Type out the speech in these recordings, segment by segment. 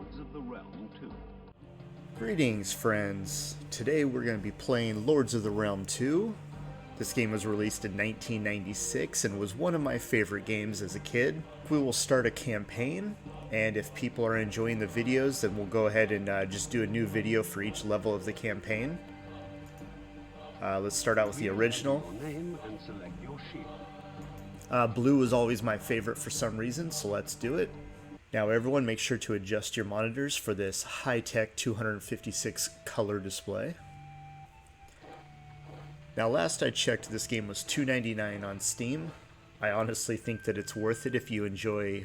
Lords of the Realm 2. Greetings, friends. Today we're going to be playing Lords of the Realm 2. This game was released in 1996 and was one of my favorite games as a kid. We will start a campaign, and if people are enjoying the videos, then we'll go ahead and just do a new video for each level of the campaign. Let's start out with the original. Your name and select your shield. Blue was always my favorite for some reason, so let's do it. Now everyone make sure to adjust your monitors for this high-tech 256 color display. Now last I checked, this game was $2.99 on Steam. I honestly think that it's worth it if you enjoy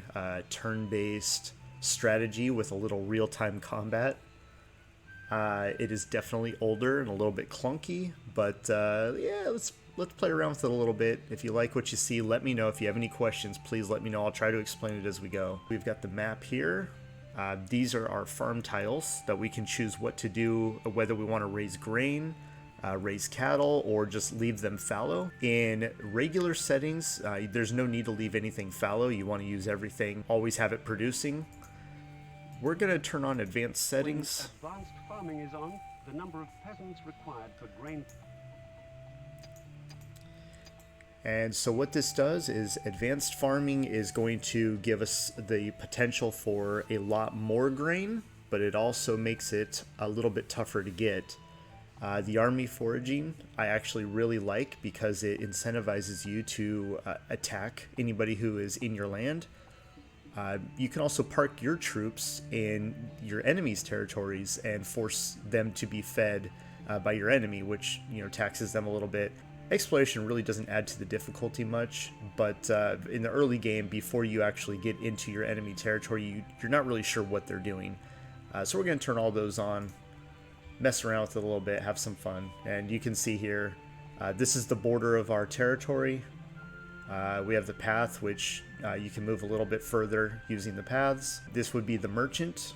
turn-based strategy with a little real-time combat. It is definitely older and a little bit clunky, but yeah, let's play around with it a little bit. If you like what you see, let me know. If you have any questions, please let me know. I'll try to explain it as we go. We've got the map here. These are our farm tiles that we can choose what to do, whether we want to raise grain, raise cattle, or just leave them fallow. In regular settings, there's no need to leave anything fallow. You want to use everything, always have it producing. We're going to turn on advanced settings. When advanced farming is on, the number of peasants required for grain. And so what this does is advanced farming is going to give us the potential for a lot more grain, but it also makes it a little bit tougher to get. The army foraging I actually really like because it incentivizes you to attack anybody who is in your land. You can also park your troops in your enemy's territories and force them to be fed by your enemy, which taxes them a little bit. Exploration really doesn't add to the difficulty much, but in the early game, before you actually get into your enemy territory, you're not really sure what they're doing. So we're going to turn all those on, mess around with it a little bit, have some fun. And you can see here, this is the border of our territory. We have the path, which you can move a little bit further using the paths. This would be the merchant.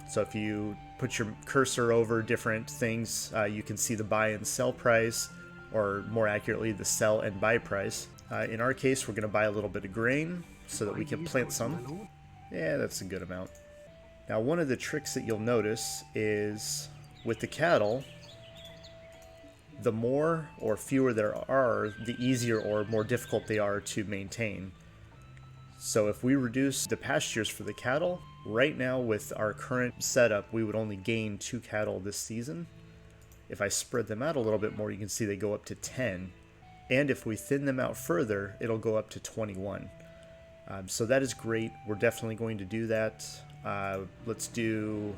So if you put your cursor over different things, you can see the buy and sell price, or more accurately, the sell and buy price. In our case, we're going to buy a little bit of grain so that we can plant some. Yeah, that's a good amount. Now, one of the tricks that you'll notice is with the cattle, the more or fewer there are, the easier or more difficult they are to maintain. So if we reduce the pastures for the cattle, right now with our current setup, we would only gain 2 cattle this season. If I spread them out a little bit more, you can see they go up to 10. And if we thin them out further, it'll go up to 21. So that is great. We're definitely going to do that. Let's do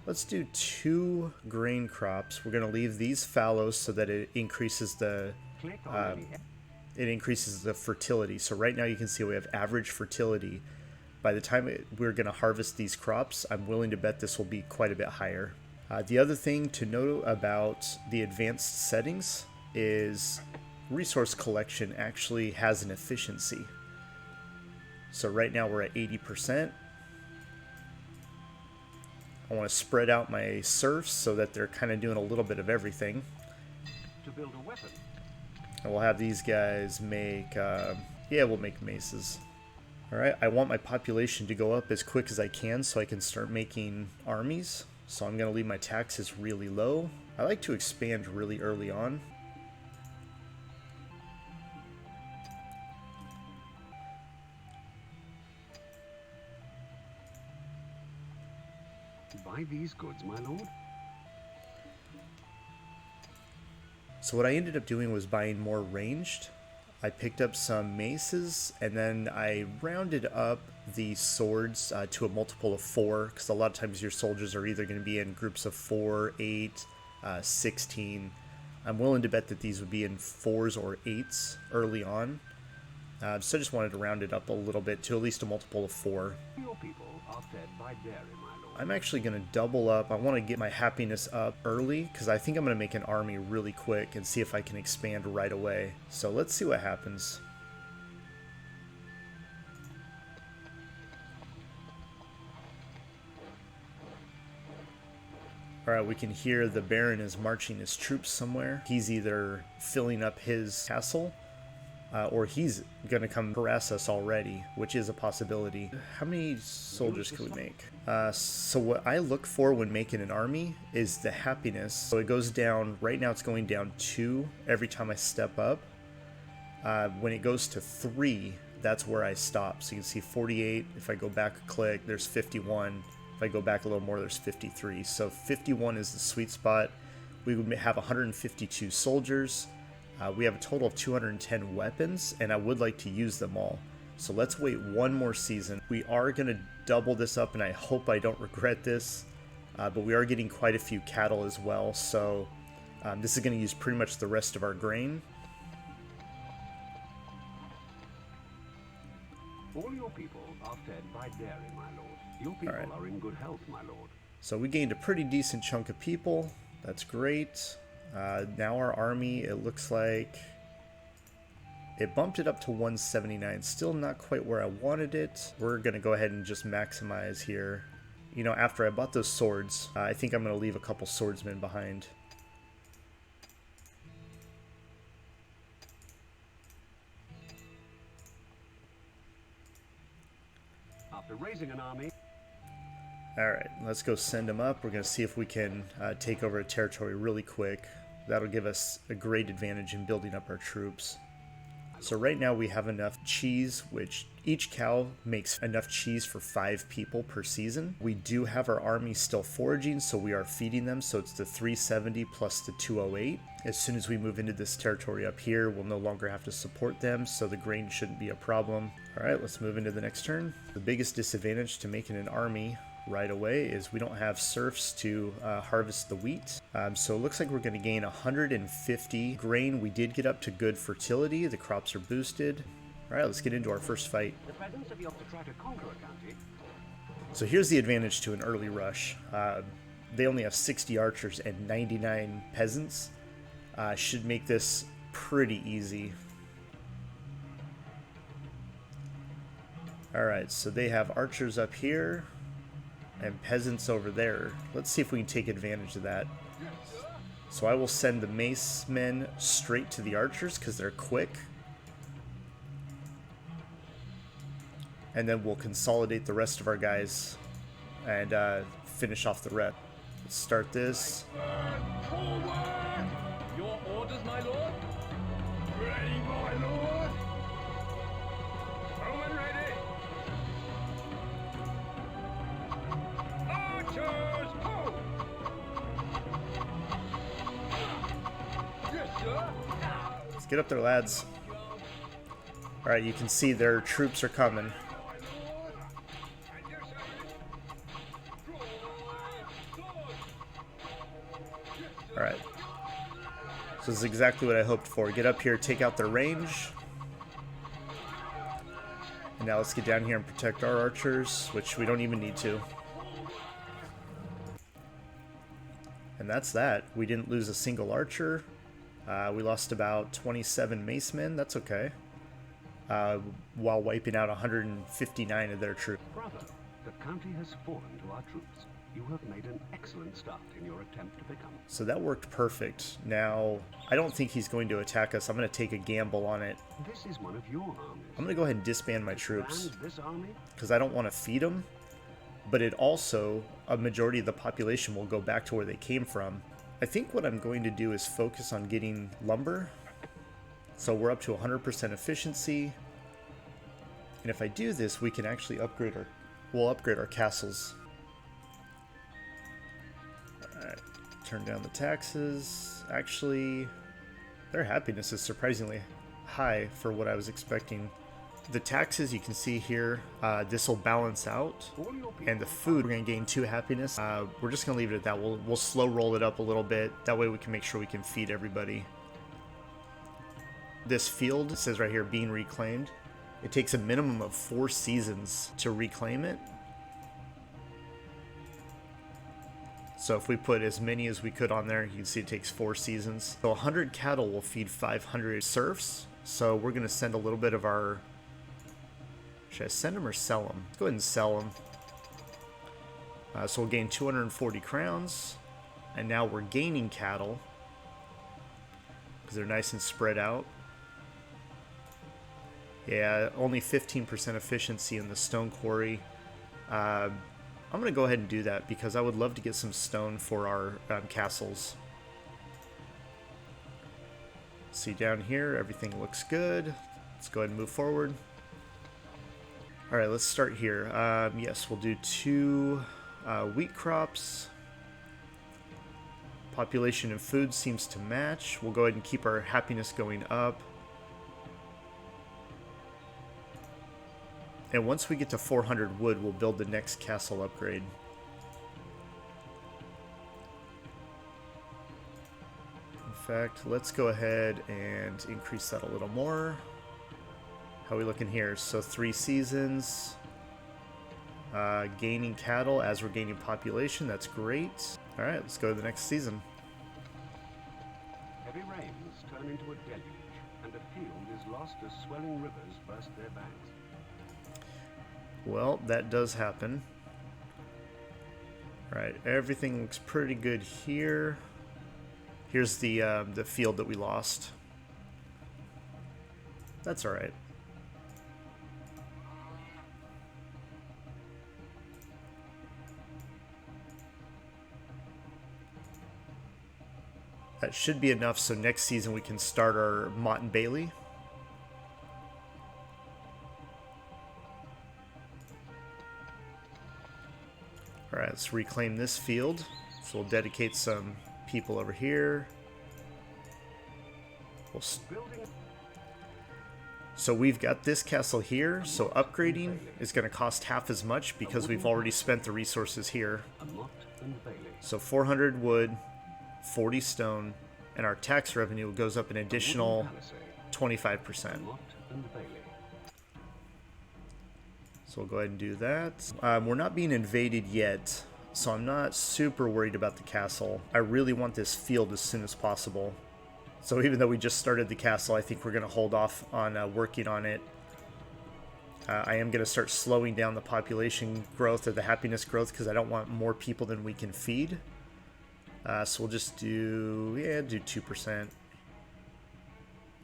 2 grain crops. We're going to leave these fallows so that it increases the fertility. So right now you can see we have average fertility. By the time we're going to harvest these crops, I'm willing to bet this will be quite a bit higher. The other thing to note about the advanced settings is resource collection actually has an efficiency. So right now we're at 80%. I want to spread out my serfs so that they're kind of doing a little bit of everything. To build a weapon. And we'll have these guys make, we'll make maces. Alright, I want my population to go up as quick as I can so I can start making armies. So I'm going to leave my taxes really low. I like to expand really early on. Buy these goods, my lord. So what I ended up doing was buying more ranged. I picked up some maces, and then I rounded up the swords to a multiple of 4, because a lot of times your soldiers are either going to be in groups of 4, 8, 16. I'm willing to bet that these would be in 4s or 8s early on. So I just wanted to round it up a little bit to at least a multiple of 4. Your people are fed by dairy, my lord. I'm actually going to double up. I want to get my happiness up early because I think I'm going to make an army really quick and see if I can expand right away. So let's see what happens. Alright, we can hear the Baron is marching his troops somewhere. He's either filling up his castle or he's going to come harass us already, which is a possibility. How many soldiers can we make? So what I look for when making an army is the happiness. So it goes down, right now it's going down 2 every time I step up. When it goes to 3, that's where I stop. So you can see 48. If I go back a click, there's 51. If I go back a little more, there's 53. So 51 is the sweet spot. We would have 152 soldiers. We have a total of 210 weapons, and I would like to use them all. So let's wait one more season. We are going to double this up, and I hope I don't regret this. But we are getting quite a few cattle as well. So this is going to use pretty much the rest of our grain. All your people are fed by dairy, my lord. Your people are in good health, my lord. So we gained a pretty decent chunk of people. That's great. Now our army, it looks like it bumped it up to 179. Still not quite where I wanted it. We're going to go ahead and just maximize here. You know, after I bought those swords, I think I'm going to leave a couple swordsmen behind. After raising an army... Alright, let's go send them up. We're going to see if we can take over a territory really quick. That'll give us a great advantage in building up our troops. So right now we have enough cheese, which each cow makes enough cheese for 5 people per season. We do have our army still foraging, so we are feeding them. So it's the 370 plus the 208. As soon as we move into this territory up here, we'll no longer have to support them, so the grain shouldn't be a problem. All right, let's move into the next turn. The biggest disadvantage to making an army right away is we don't have serfs to harvest the wheat. So it looks like we're going to gain 150 grain. We did get up to good fertility. The crops are boosted. All right, let's get into our first fight. The peasants have yet to try to conquer a county. So here's the advantage to an early rush. They only have 60 archers and 99 peasants. Should make this pretty easy. All right, so they have archers up here and peasants over there. Let's see if we can take advantage of that. So I will send the mace men straight to the archers because they're quick. And then we'll consolidate the rest of our guys and finish off the rep. Let's start this. Forward! Your orders, my lord? Ready, my lord? Bowman ready! Archers, ho! Yes, sir! Let's get up there, lads. Alright, you can see their troops are coming. Alright. So this is exactly what I hoped for. Get up here, take out their range. And now let's get down here and protect our archers, which we don't even need to. And that's that. We didn't lose a single archer. We lost about 27 macemen. That's okay. While wiping out 159 of their troops. Brother, the county has fallen to our troops. You have made an excellent start in your attempt to become. So that worked perfect. Now, I don't think he's going to attack us. I'm going to take a gamble on it. This is one of your armies. I'm going to go ahead and disband my troops. And this army? Because I don't want to feed them. But it also, a majority of the population will go back to where they came from. I think what I'm going to do is focus on getting lumber. So we're up to 100% efficiency. And if I do this, we can actually upgrade our castles. Alright, turn down the taxes. Actually, their happiness is surprisingly high for what I was expecting. The taxes you can see here, this will balance out. And the food, we're going to gain 2 happiness. We're just going to leave it at that. We'll slow roll it up a little bit. That way we can make sure we can feed everybody. This field says right here being reclaimed. It takes a minimum of 4 seasons to reclaim it. So if we put as many as we could on there, you can see it takes 4 seasons. So 100 cattle will feed 500 serfs. So we're going to send a little bit of our... Should I send them or sell them? Let's go ahead and sell them. So we'll gain 240 crowns. And now we're gaining cattle because they're nice and spread out. Yeah, only 15% efficiency in the stone quarry. I'm going to go ahead and do that because I would love to get some stone for our castles. See down here, everything looks good. Let's go ahead and move forward. Alright, let's start here. Yes, we'll do 2 wheat crops. Population and food seems to match. We'll go ahead and keep our happiness going up. And once we get to 400 wood, we'll build the next castle upgrade. In fact, let's go ahead and increase that a little more. How are we looking here? So 3 seasons. Gaining cattle as we're gaining population. That's great. Alright, let's go to the next season. Heavy rains turn into a deluge, and a field is lost as swelling rivers burst their banks. Well, that does happen. Right, everything looks pretty good here. Here's the field that we lost. That's all right. That should be enough, so next season we can start our Mott and Bailey. Alright, let's reclaim this field. So we'll dedicate some people over here. So we've got this castle here, so upgrading is going to cost half as much because we've already spent the resources here. So 400 wood, 40 stone, and our tax revenue goes up an additional 25%. So we'll go ahead and do that. We're not being invaded yet, so I'm not super worried about the castle. I really want this field as soon as possible. So even though we just started the castle, I think we're going to hold off on working on it. I am going to start slowing down the population growth or the happiness growth because I don't want more people than we can feed. So we'll just do 2%.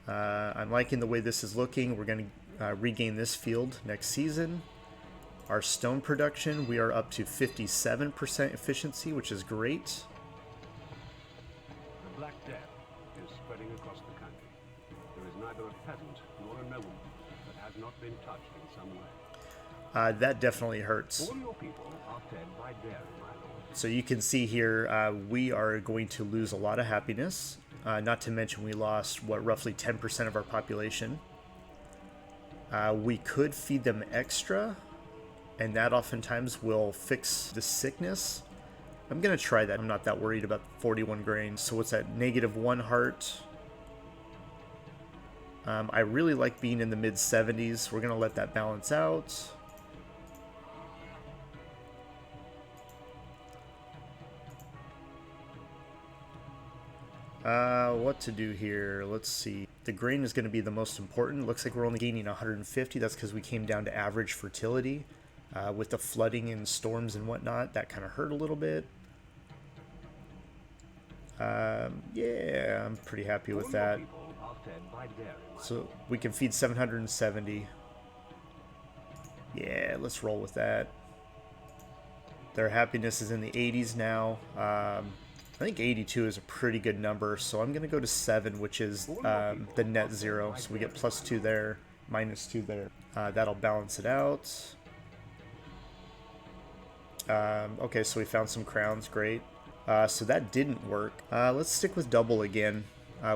I'm liking the way this is looking. We're going to regain this field next season. Our stone production, we are up to 57% efficiency, which is great. The Black Death is spreading across the country. There is neither a peasant nor a nobleman that has not been touched in some way. That definitely hurts. All your people are fed by dairy, my lord. So you can see here, we are going to lose a lot of happiness. Not to mention we lost, roughly 10% of our population. We could feed them extra, and that oftentimes will fix the sickness. I'm going to try that. I'm not that worried about 41 grain. So what's that? -1 heart. I really like being in the mid-70s. We're going to let that balance out. What to do here? Let's see. The grain is going to be the most important. Looks like we're only gaining 150. That's because we came down to average fertility. With the flooding and storms and whatnot, that kind of hurt a little bit. Yeah, I'm pretty happy with that. So we can feed 770. Yeah, let's roll with that. Their happiness is in the 80s now. I think 82 is a pretty good number, so I'm going to go to 7, which is the net 0. So we get +2 there, -2 there. That'll balance it out. Okay, so we found some crowns, great. So that didn't work. Let's stick with double again.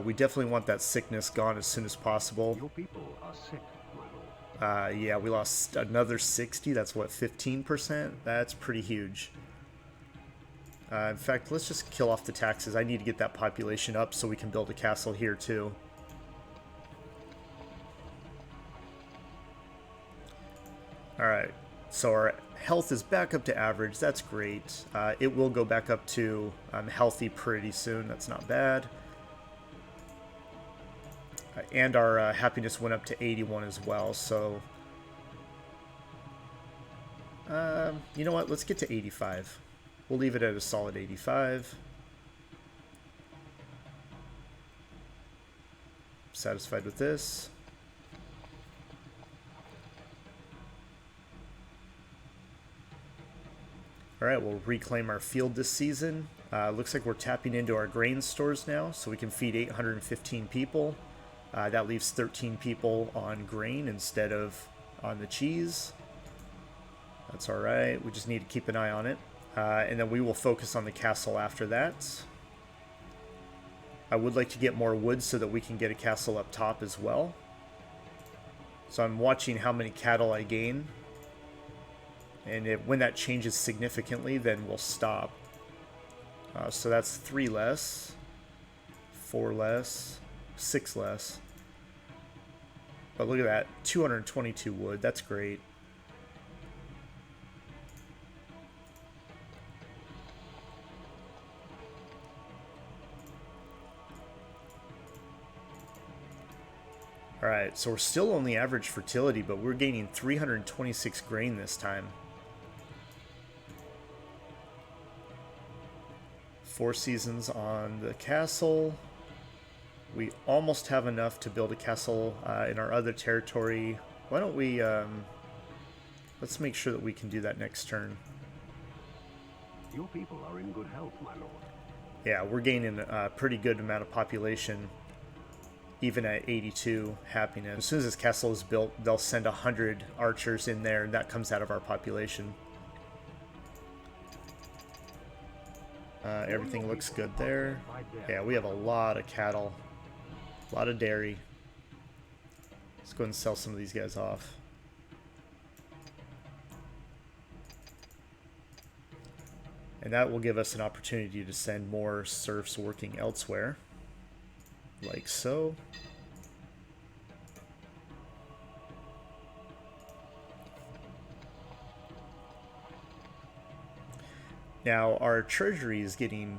We definitely want that sickness gone as soon as possible. Your people are sick, my lord. Yeah, we lost another 60. That's what, 15%? That's pretty huge. In fact, let's just kill off the taxes. I need to get that population up so we can build a castle here too. Alright, so our health is back up to average. That's great. It will go back up to healthy pretty soon. That's not bad. And our happiness went up to 81 as well. So, you know what? Let's get to 85. We'll leave it at a solid 85. Satisfied with this. Alright, we'll reclaim our field this season. Looks like we're tapping into our grain stores now, so we can feed 815 people. That leaves 13 people on grain instead of on the cheese. That's alright, we just need to keep an eye on it. And then we will focus on the castle after that. I would like to get more wood so that we can get a castle up top as well. So I'm watching how many cattle I gain. And when that changes significantly, then we'll stop. So that's 3 less, 4 less, 6 less. But look at that, 222 wood, that's great. Alright, so we're still only average fertility, but we're gaining 326 grain this time. 4 seasons on the castle. We almost have enough to build a castle in our other territory. Why don't we, let's make sure that we can do that next turn. Your people are in good health, my lord. Yeah, we're gaining a pretty good amount of population. Even at 82 happiness. As soon as this castle is built, they'll send 100 archers in there, and that comes out of our population. Everything looks good there. Yeah, we have a lot of cattle. A lot of dairy. Let's go ahead and sell some of these guys off. And that will give us an opportunity to send more serfs working elsewhere. Like so. Now our treasury is getting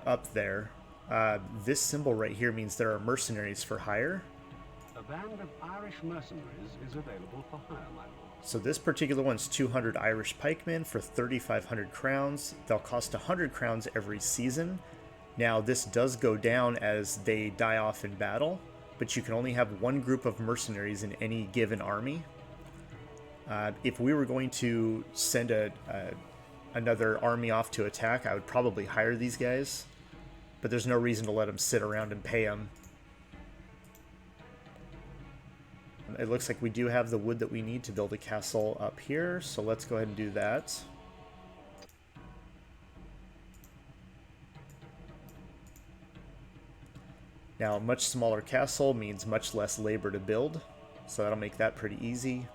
up there. This symbol right here means there are mercenaries for hire. A band of Irish mercenaries is available for hire, my lord. So this particular one's 200 Irish pikemen for 3,500 crowns. They'll cost 100 crowns every season. Now, this does go down as they die off in battle, but you can only have one group of mercenaries in any given army. If we were going to send another army off to attack, I would probably hire these guys, but there's no reason to let them sit around and pay them. It looks like we do have the wood that we need to build a castle up here, so let's go ahead and do that. Now, a much smaller castle means much less labor to build, so that'll make that pretty easy.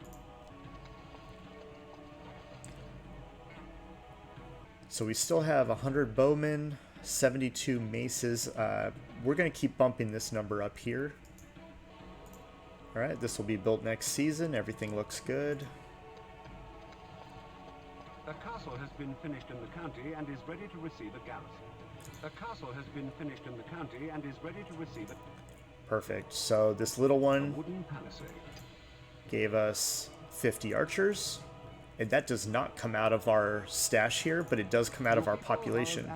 So we still have 100 bowmen, 72 maces. We're going to keep bumping this number up here. Alright, this will be built next season. Everything looks good. A castle has been finished in the county and is ready to receive a garrison. A castle has been finished in the county and is ready to receive it. Perfect. So this little one Wooden palisade. gave us 50 archers. And that does not come out of our stash here, but it does come out of our population.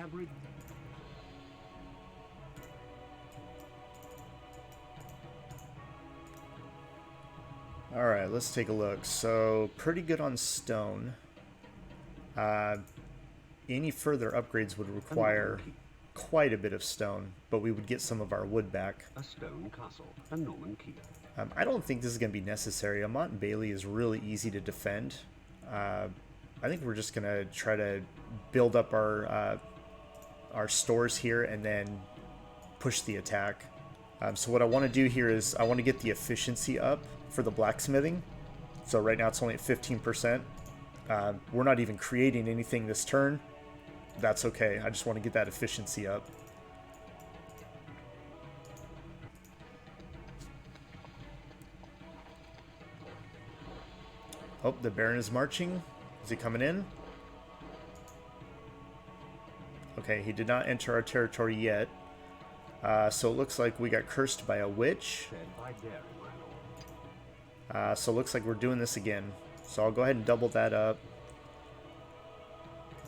Alright, let's take a look. So, pretty good on stone. Any further upgrades would require quite a bit of stone, but we would get some of our wood back. A stone castle, a Norman keep. I don't think this is going to be necessary. Amont and Bailey is really easy to defend. I think we're just going to try to build up our stores here and then push the attack. So what I want to do here is I want to get the efficiency up for the blacksmithing. So right now it's only at 15%. We're not even creating anything this turn. That's okay. I just want to get that efficiency up. Oh, the Baron is marching. Is he coming in? Okay, he did not enter our territory yet. So it looks like we got cursed by a witch. So it looks like we're doing this again. So I'll go ahead and double that up.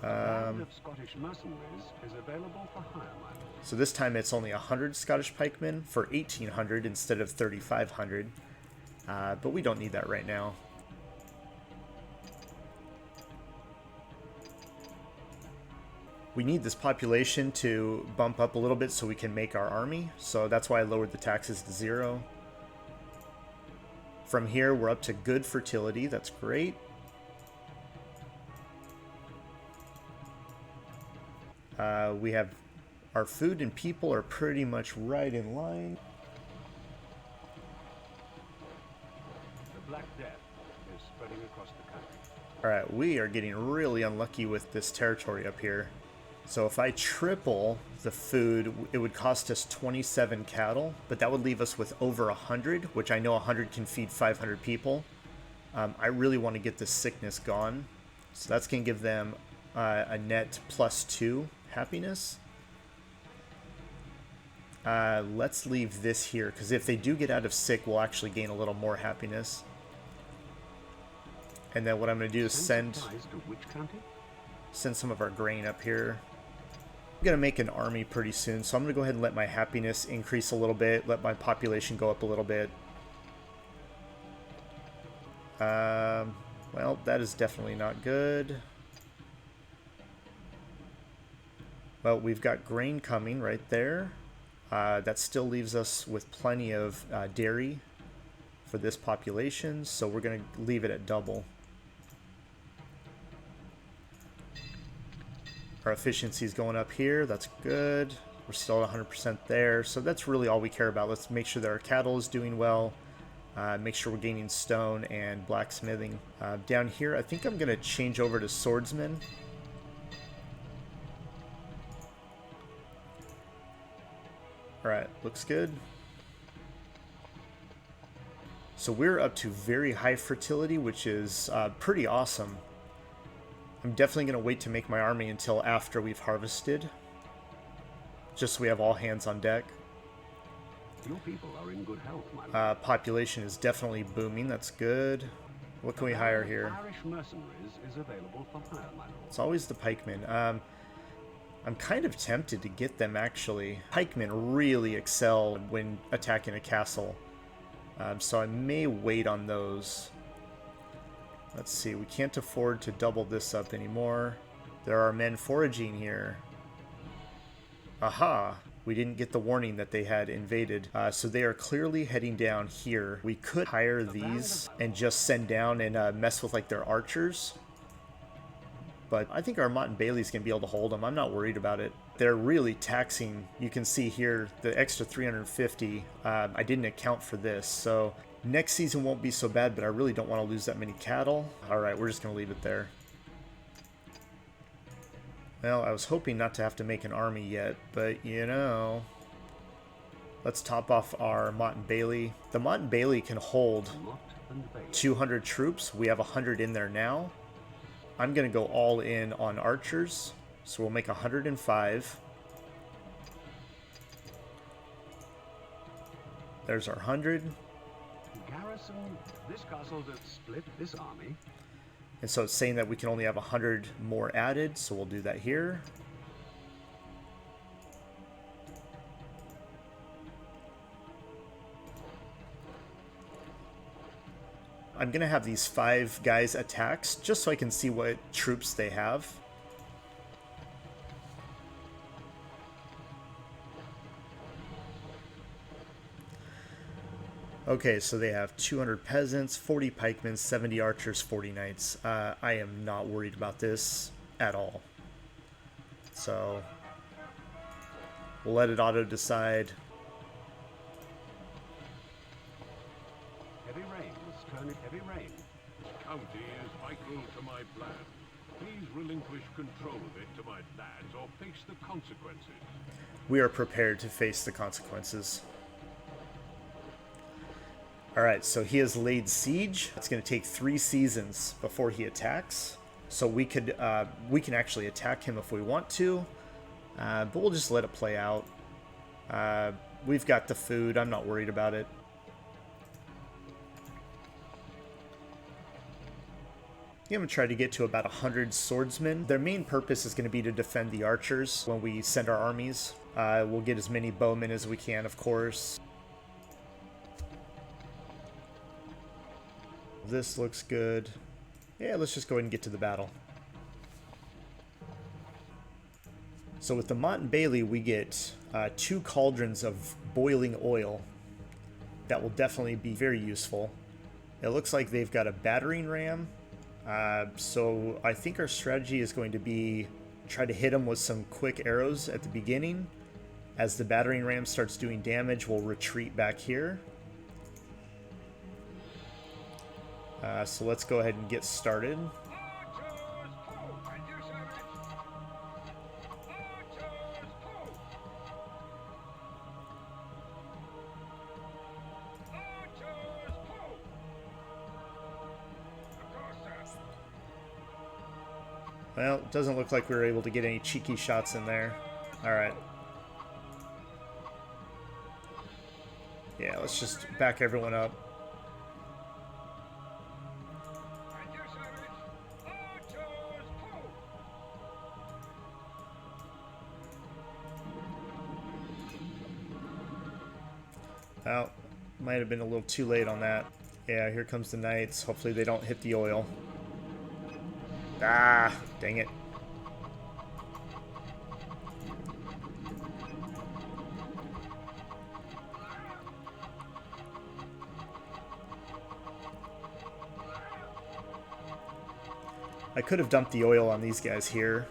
Scottish mercenaries is available for hire, my lord. So this time it's only 100 Scottish pikemen for 1,800 instead of 3,500. But we don't need that right now. We need this population to bump up a little bit so we can make our army. So that's why I lowered the taxes to 0. From here, we're up to good fertility. That's great. We have our food and people are pretty much right in line. The Black Death is spreading across the country. Alright, we are getting really unlucky with this territory up here. So if I triple the food, it would cost us 27 cattle, but that would leave us with over 100, which I know 100 can feed 500 people. I really want to get this sickness gone. So that's going to give them a net +2 happiness. Let's leave this here, because if they do get out of sick, we'll actually gain a little more happiness. And then what I'm going to do is send some of our grain up here. I'm going to make an army pretty soon, so I'm going to go ahead and let my happiness increase a little bit, let my population go up a little bit. Well, that is definitely not good. Well, we've got grain coming right there. That still leaves us with plenty of dairy for this population, so we're going to leave it at double. Our efficiency is going up here. That's good. We're still at 100% there. So that's really all we care about. Let's make sure that our cattle is doing well. Make sure we're gaining stone and blacksmithing. Down here, I think I'm going to change over to swordsman. Alright, looks good. So we're up to very high fertility, which is pretty awesome. I'm definitely going to wait to make my army until after we've harvested, just so we have all hands on deck. Your people are in good health, my lord. Population is definitely booming. That's good. What can we hire here? Irish mercenaries is available for hire, my lord. It's always the pikemen. I'm kind of tempted to get them, actually. Pikemen really excel when attacking a castle, so I may wait on those. Let's see, we can't afford to double this up anymore. There are men foraging here. Aha! We didn't get the warning that they had invaded. So they are clearly heading down here. We could hire these and just send down and mess with like their archers. But I think our Mott and Bailey's going to be able to hold them. I'm not worried about it. They're really taxing. You can see here the extra 350. I didn't account for this. So next season won't be so bad, but I really don't want to lose that many cattle. Alright, we're just going to leave it there. Well, I was hoping not to have to make an army yet, but you know. Let's top off our Mott and Bailey. The Mott and Bailey can hold 200 troops. We have 100 in there now. I'm going to go all in on archers, so we'll make 105. There's our 100. Garrison this castle that split this army. And so it's saying that we can only have 100 more added, so we'll do that here. I'm going to have these 5 guys attacks, just so I can see what troops they have. Okay, so they have 200 peasants, 40 pikemen, 70 archers, 40 knights. I am not worried about this at all. So we'll let it auto-decide. Heavy rain was turning heavy rain. The county is vital to my plan. Please relinquish control of it to my lads or face the consequences. We are prepared to face the consequences. Alright, so he has laid siege. It's going to take 3 seasons before he attacks. So we can actually attack him if we want to. But we'll just let it play out. We've got the food. I'm not worried about it. I'm going to try to get to about 100 swordsmen. Their main purpose is going to be to defend the archers when we send our armies. We'll get as many bowmen as we can, of course. This looks good. Yeah, let's just go ahead and get to the battle. So with the Mott and Bailey, we get 2 cauldrons of boiling oil. That will definitely be very useful. It looks like they've got a battering ram. So I think our strategy is going to be try to hit them with some quick arrows at the beginning. As the battering ram starts doing damage, we'll retreat back here. So let's go ahead and get started. Well, it doesn't look like we were able to get any cheeky shots in there. Alright. Yeah, let's just back everyone up. Well, might have been a little too late on that. Yeah, here comes the knights. Hopefully they don't hit the oil. Ah, dang it. I could have dumped the oil on these guys here.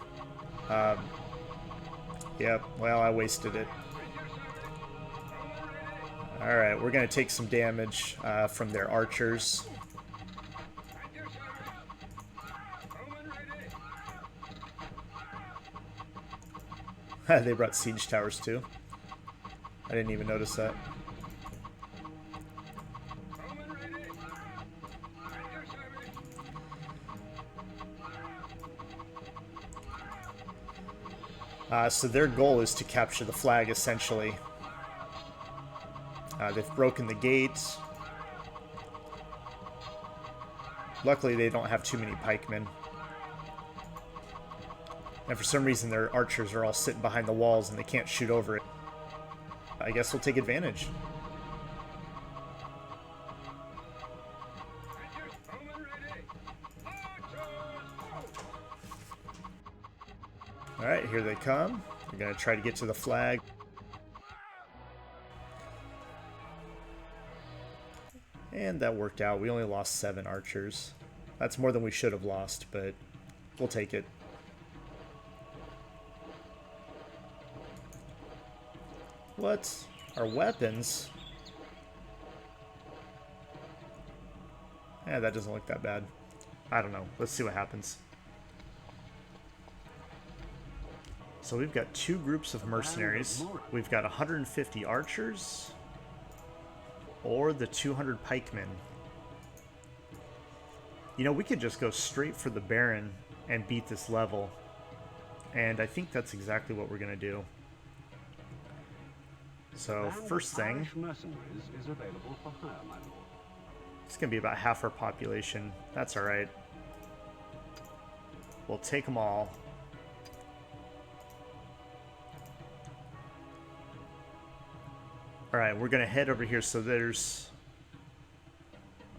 Yep, well, I wasted it. Alright, we're going to take some damage from their archers. They brought siege towers too. I didn't even notice that. So their goal is to capture the flag, essentially. They've broken the gates. Luckily, they don't have too many pikemen. And for some reason, their archers are all sitting behind the walls and they can't shoot over it. I guess we'll take advantage. Alright, here they come. They're going to try to get to the flag. And that worked out. We only lost 7 archers. That's more than we should have lost, but we'll take it. What? Our weapons? Yeah, that doesn't look that bad. I don't know. Let's see what happens. So we've got 2 groups of mercenaries. We've got 150 archers. Or the 200 pikemen. You know, we could just go straight for the Baron and beat this level. And I think that's exactly what we're going to do. So, first thing, it's going to be about half our population. That's alright. We'll take them all. Alright, we're going to head over here. So there's...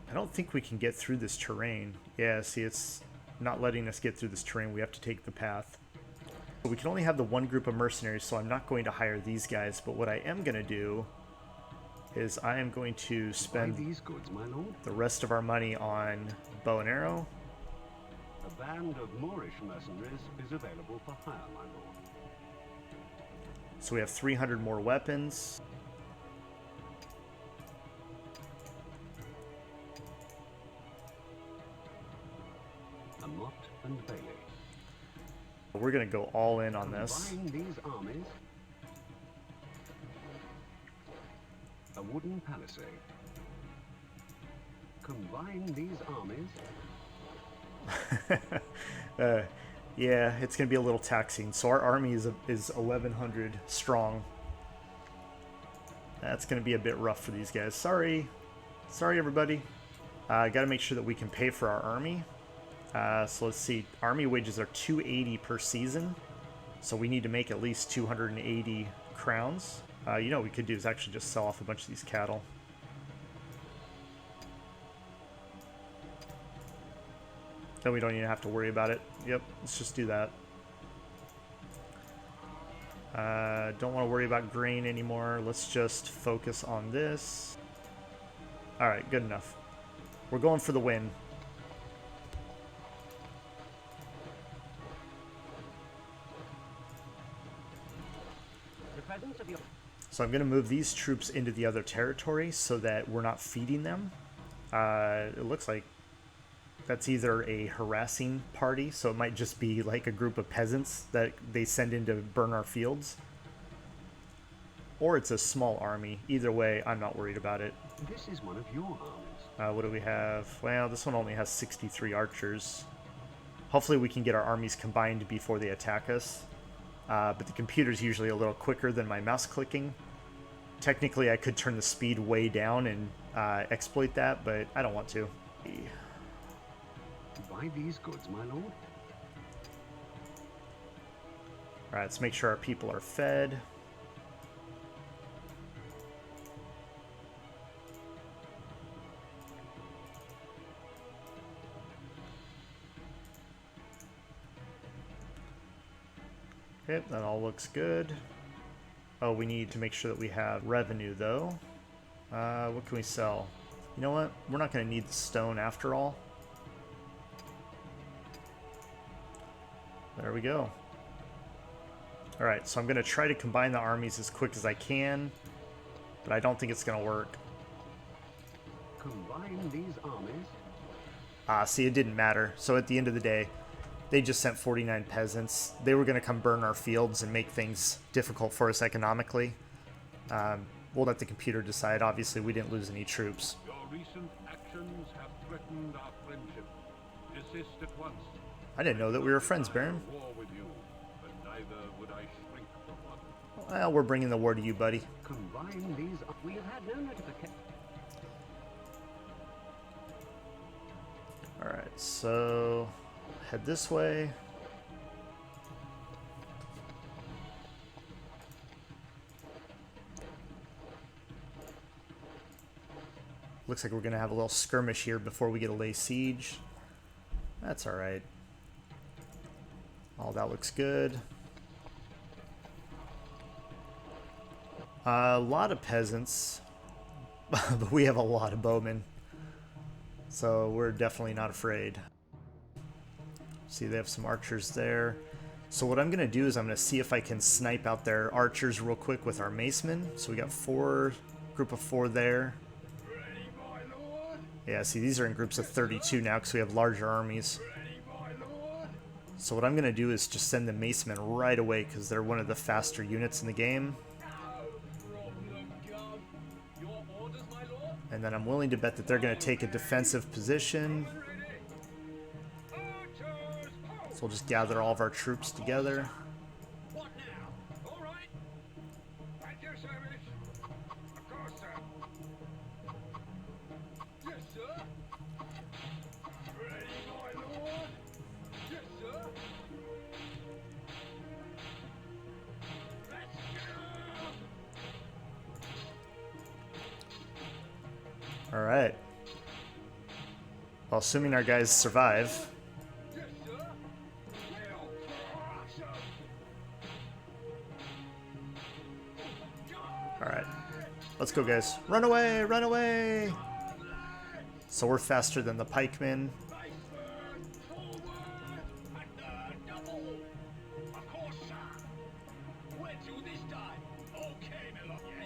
I don't think we can get through this terrain. Yeah, see, it's not letting us get through this terrain. We have to take the path. We can only have the 1 group of mercenaries, so I'm not going to hire these guys. But what I am going to do is I am going to spend these goods, my lord. the rest of our money on bow and arrow. A band of Moorish mercenaries is available for hire, my lord. So we have 300 more weapons. A Mott and Bailey. We're going to go all in on this. Combine these armies. A wooden palisade. Combine these armies. Yeah, it's going to be a little taxing. So our army is 1,100 strong. That's going to be a bit rough for these guys. Sorry. Sorry, everybody. Got to make sure that we can pay for our army. So let's see. Army wages are 280 per season. So we need to make at least 280 crowns. You know what we could do is actually just sell off a bunch of these cattle. Then we don't even have to worry about it. Yep, let's just do that. Don't want to worry about grain anymore. Let's just focus on this. Alright, good enough. We're going for the win. So I'm going to move these troops into the other territory so that we're not feeding them. It looks like that's either a harassing party, so it might just be like a group of peasants that they send in to burn our fields. Or it's a small army. Either way, I'm not worried about it. This is one of your armies. What do we have? Well, this one only has 63 archers. Hopefully we can get our armies combined before they attack us. But the computer's usually a little quicker than my mouse clicking. Technically, I could turn the speed way down and exploit that, but I don't want to. Buy these goods, my lord. Alright, let's make sure our people are fed. Okay, that all looks good. Oh, we need to make sure that we have revenue, though. What can we sell? You know what? We're not going to need the stone after all. There we go. Alright, so I'm going to try to combine the armies as quick as I can, but I don't think it's going to work. Combine these armies? See, it didn't matter. So at the end of the day, they just sent 49 peasants. They were going to come burn our fields and make things difficult for us economically. We'll let the computer decide. Obviously, we didn't lose any troops. Your recent actions have threatened our friendship. Desist at once. I didn't know that we were friends, Baron. War with you, but neither would I shrink from one. Well, we're bringing the war to you, buddy. Combine these. We have had no notification. Alright, so head this way. Looks like we're going to have a little skirmish here before we get to lay siege. That's alright. All that looks good. A lot of peasants, but we have a lot of bowmen. So we're definitely not afraid. See, they have some archers there. So what I'm going to do is I'm going to see if I can snipe out their archers real quick with our macemen. So we got group of 4 there. Yeah, see, these are in groups of 32 now because we have larger armies. So what I'm going to do is just send the macemen right away because they're one of the faster units in the game. And then I'm willing to bet that they're going to take a defensive position. So we'll just gather all of our troops together. Alright. Well, assuming our guys survive. Alright. Let's go, guys. Run away! Run away! So we're faster than the pikemen.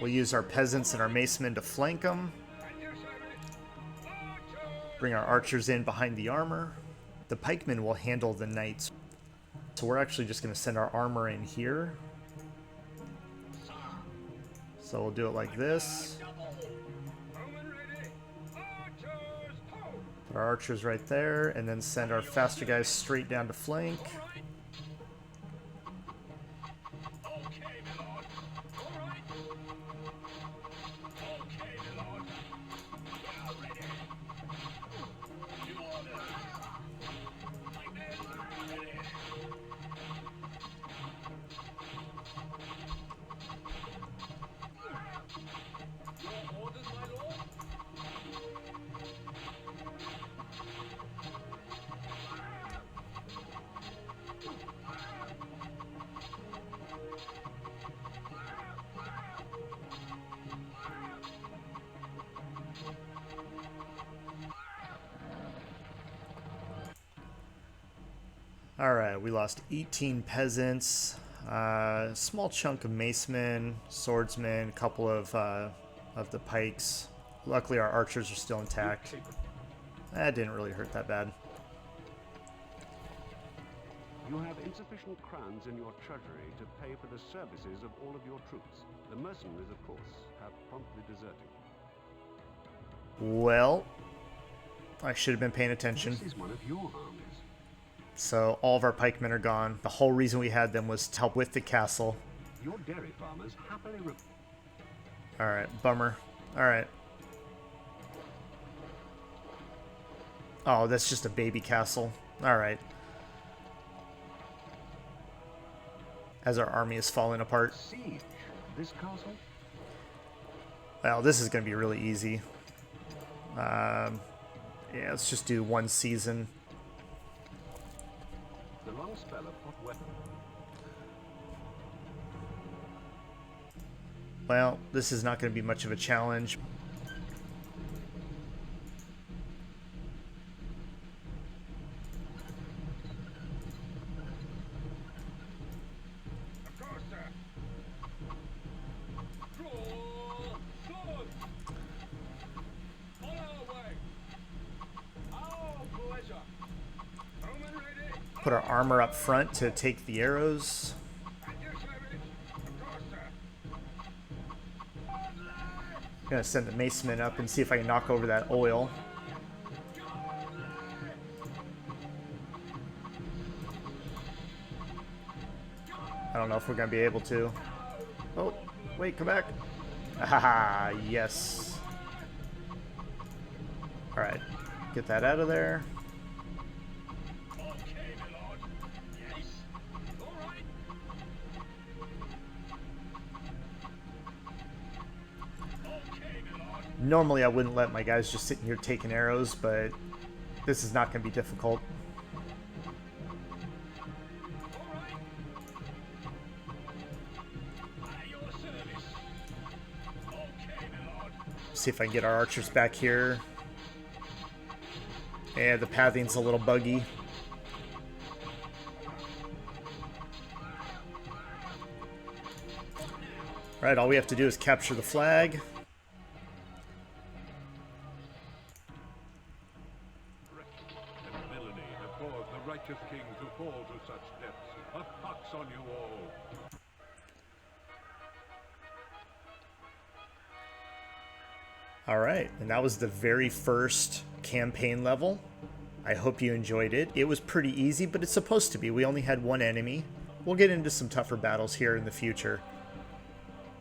We'll use our peasants and our macemen to flank them. Bring our archers in behind the armor. The pikemen will handle the knights. So we're actually just going to send our armor in here. So we'll do it like this. Put our archers right there, and then send our faster guys straight down to flank. Alright, we lost 18 peasants, small chunk of macemen, swordsmen, a couple of the pikes. Luckily our archers are still intact. That didn't really hurt that bad. You have insufficient crowns in your treasury to pay for the services of all of your troops. The mercenaries, of course, have promptly deserted. Well, I should have been paying attention. This is one of your armies. So all of our pikemen are gone. The whole reason we had them was to help with the castle. Your dairy farmers happily... Alright, bummer. Alright. Oh, that's just a baby castle. Alright. As our army is falling apart. Siege this castle? Well, this is going to be really easy. Yeah, let's just do one season. The long spell of hot weather. Well, this is not going to be much of a challenge. Put our armor up front to take the arrows. I'm gonna send the macemen up and see if I can knock over that oil. I don't know if we're gonna be able to. Oh, wait, come back. Haha, yes. Alright, get that out of there. Normally I wouldn't let my guys just sitting here taking arrows, but this is not going to be difficult. See if I can get our archers back here. Yeah, the pathing's a little buggy. Right, all we have to do is capture the flag. The righteous king to fall to such depths. A pox on you all. Alright, and that was the very first campaign level. I hope you enjoyed it. It was pretty easy, but it's supposed to be. We only had one enemy. We'll get into some tougher battles here in the future.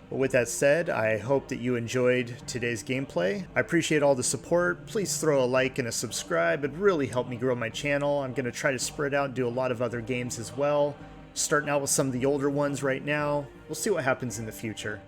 But with that said, I hope that you enjoyed today's gameplay. I appreciate all the support. Please throw a like and a subscribe. It'd really help me grow my channel. I'm going to try to spread out and do a lot of other games as well. Starting out with some of the older ones right now. We'll see what happens in the future.